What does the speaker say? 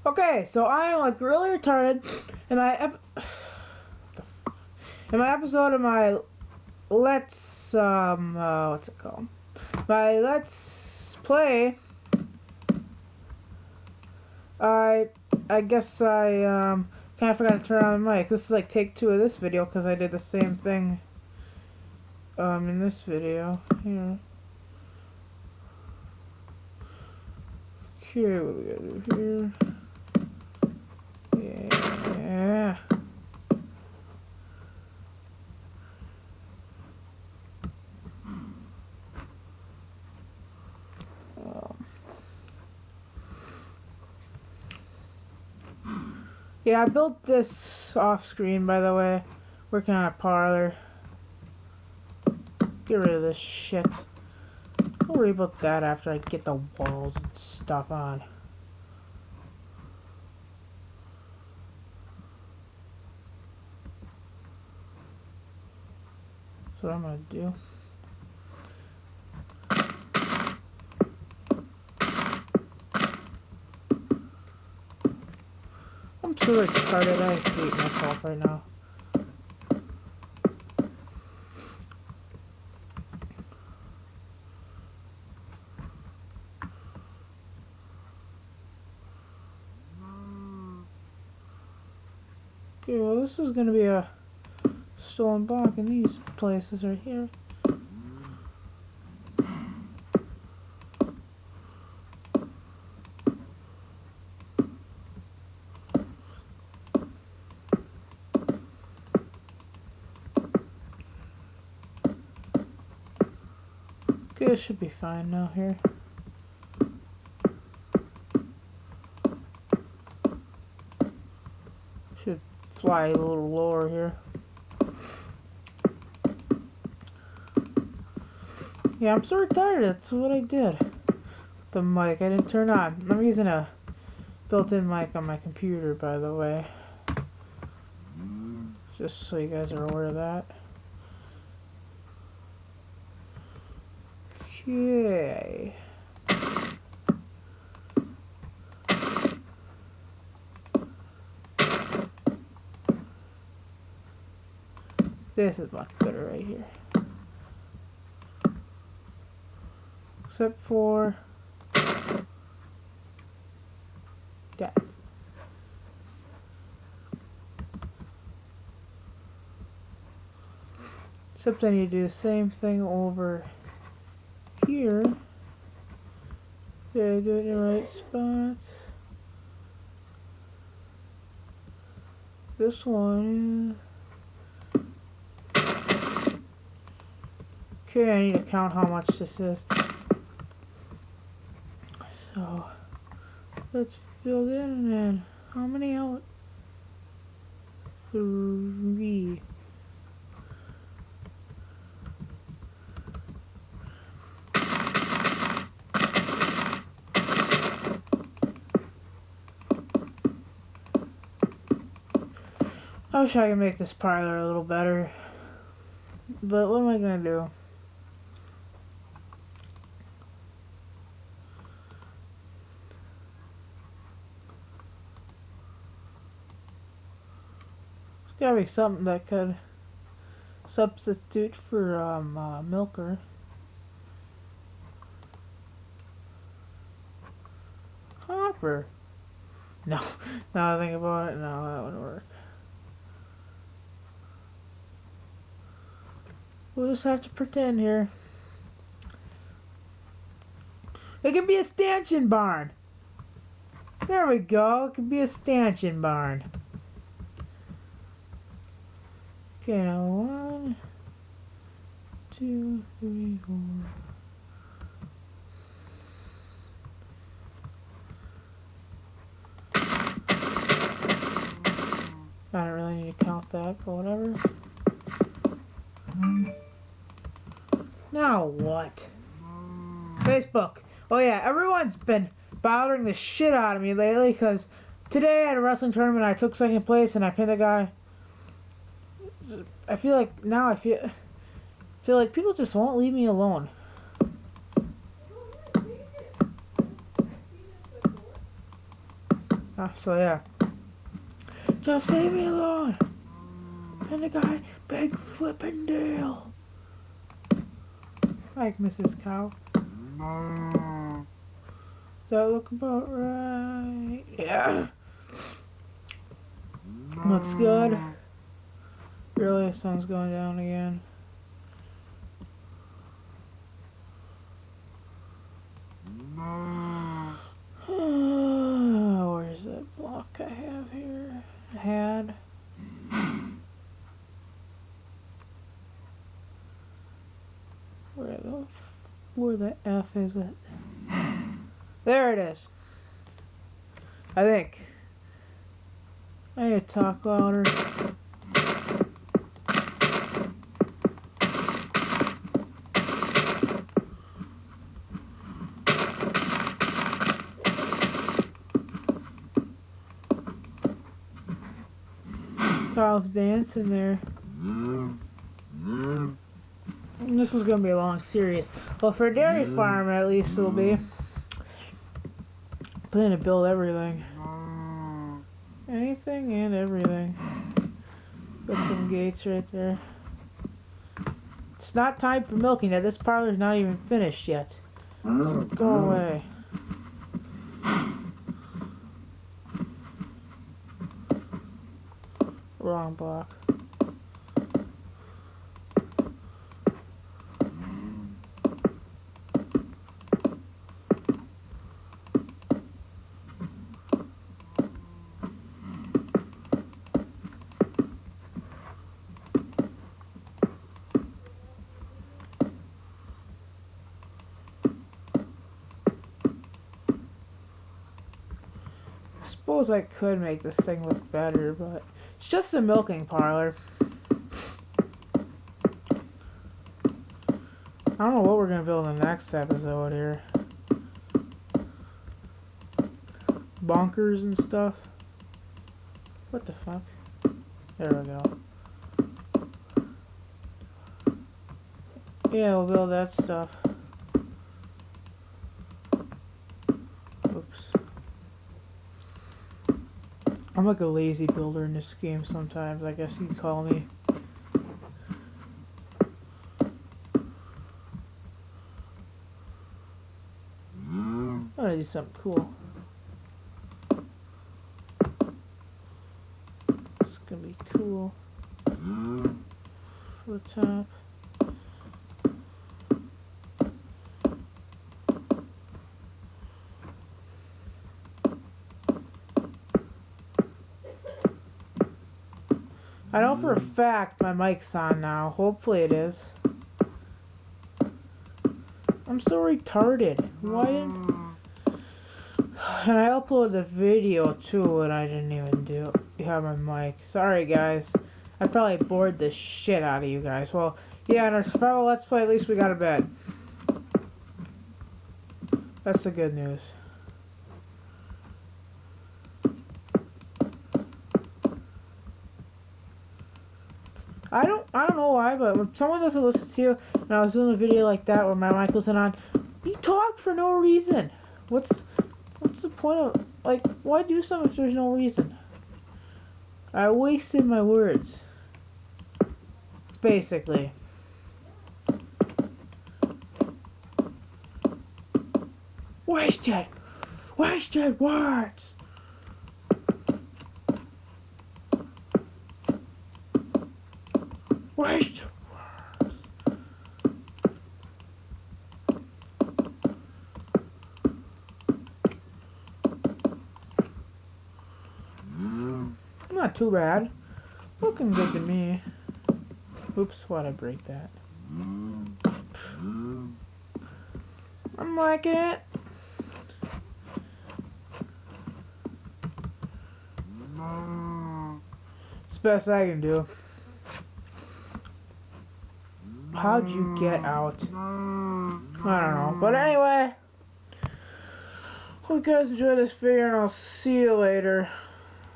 Okay, so I am like really retarded. In my episode of my let's what's it called? My let's play. I guess I kind of forgot to turn on the mic. This is like take 2 of this video because I did the same thing in this video here. Okay, what we gotta do here? Yeah. Yeah, I built this off screen, by the way. Working on a parlor. Get rid of this shit. I'll worry about that after I get the walls and stuff on. That's what I'm gonna do. I'm so retarded, I hate myself right now. Okay, well this is gonna be a stolen block in these places right here. Okay, this should be fine now here. Should fly a little lower here. Yeah, I'm so retarded. That's what I did. The mic I didn't turn on. I'm using a built-in mic on my computer, by the way. Just so you guys are aware of that. Okay. This is much better right here. Except for that. Except I need to do the same thing over here. Did I do it in the right spots? This one. Okay, I need to count how much this is. So let's fill it in and then how many out? 3. I wish I could make this parlor a little better. But what am I gonna do? There's gotta be something that could substitute for milker. Hopper. No, now I think about it, no, that wouldn't work. We'll just have to pretend here. It could be a stanchion barn. There we go. It could be a stanchion barn. Okay, now 1, 2, 3, 4. I don't really need to count that, but whatever. Now what? Facebook. Oh yeah, everyone's been bothering the shit out of me lately because today at a wrestling tournament I took 2nd place and I pinned a guy. I feel like now I feel like people just won't leave me alone. So yeah. Just leave me alone. And the guy, big flippin' deal. Like Mrs. Cow. Does that look about right? Yeah. Looks good. Really, the sun's going down again. Where's that block I have here? Where the F is it? There it is. I think. I need to talk louder. Kyle's dancing there. And this is gonna be a long series. Well, for a dairy farm, at least it'll be. Plan to build everything. Anything and everything. Put some gates right there. It's not time for milking yet. This parlor's not even finished yet. So go away. Wrong block. I suppose I could make this thing look better, but it's just a milking parlor. I don't know what we're gonna build in the next episode here. Bunkers and stuff. What the fuck? There we go. Yeah, we'll build that stuff. Oops. I'm like a lazy builder in this game sometimes, I guess you'd call me. I'm gonna do something cool. It's gonna be cool. For the top. I know for a fact my mic's on now. Hopefully it is. I'm so retarded. Why didn't... And I uploaded the video too and I didn't even have my mic. Sorry guys. I probably bored the shit out of you guys. Well, yeah, in our survival Let's Play, at least we got a bed. That's the good news. I don't know why, but when someone doesn't listen to you, and I was doing a video like that where my mic wasn't on, you talk for no reason. What's the point of, like, why do something if there's no reason? I wasted my words. Basically. Wasted words. Wasted words. Not too bad. Looking good to me. Oops, why'd I break that? I'm liking it. It's the best I can do. How'd you get out? I don't know. But anyway, hope you guys enjoyed this video and I'll see you later.